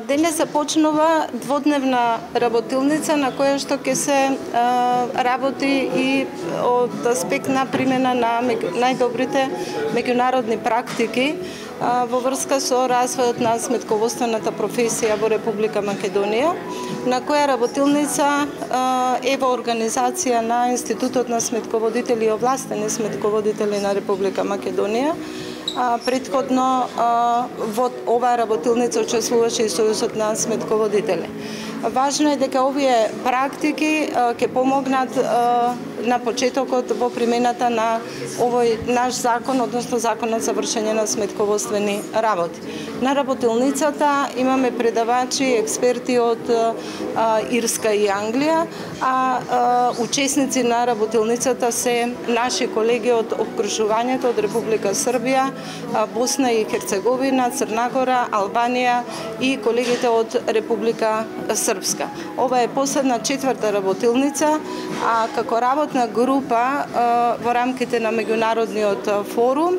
Денес започнува дводневна работилница на која што ќе се работи и од аспект на примена на најдобрите меѓународни практики во врска со развојот на сметководствената професија во Република Македонија, на која работилница е во организација на Институтот на сметководители и овластени сметководители на Република Македонија. Претходно во оваа работилница учествуваше и Сојузот на сметководители. Важно е дека овие практики ќе помогнат на почетокот во примената на овој наш закон, односно Законот за вршење на сметководствени работи. На работилницата имаме предавачи, експерти од Ирска и Англија, а учесници на работилницата се наши колеги од обкружувањето од Република Србија, Босна и Херцеговина, Црна Гора, Албанија и колегите од Република Српска. Ова е последна четврта работилница, а како работна група во рамките на меѓународниот форум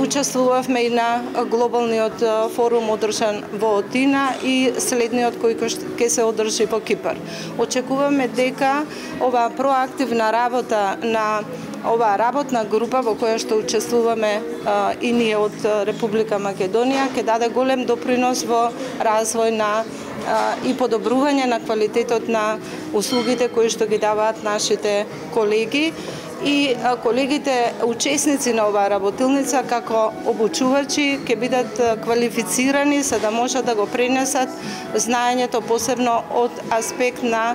учествувавме и на глобалниот форум одржан во Атина и следниот кој ќе се одржи во Кипар. Очекуваме дека оваа проактивна работа на оваа работна група во која што учествуваме и ние од Република Македонија ќе даде голем допринос во развој на и подобрување на квалитетот на услугите кои што ги даваат нашите колеги и колегите учесници на оваа работилница како обучувачи ќе бидат квалифицирани за да можат да го пренесат знаењето посебно од аспект на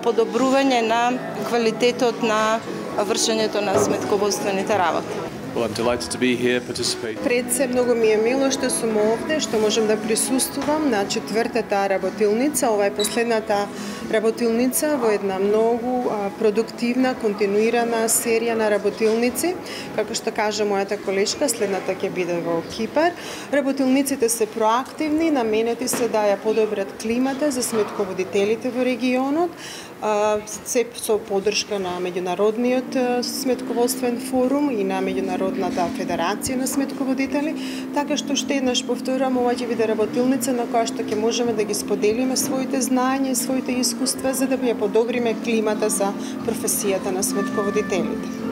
подобрување на квалитетот на вршењето на сметководствените работи. Well, I'm delighted to be here participating. Пред се многу ми е мило што сум овде, што можам да присуствувам на четвртата работилница. Ова е последната работилница во една многу продуктивна, континуирана серија на работилници. Како што кажа мојата колешка, следната ќе биде во Кипар. Работилниците се проактивни, наменети се да ја подобрат климата за сметководителите во регионот, се со поддршка на меѓународниот сметководствен форум и на меѓународната федерација на сметководители, така што уште еднаш повторам, ова ќе биде работилница на која што ќе можеме да ги споделиме своите знаења и своите искуства за да ја подобриме климата за професијата на сметководителите.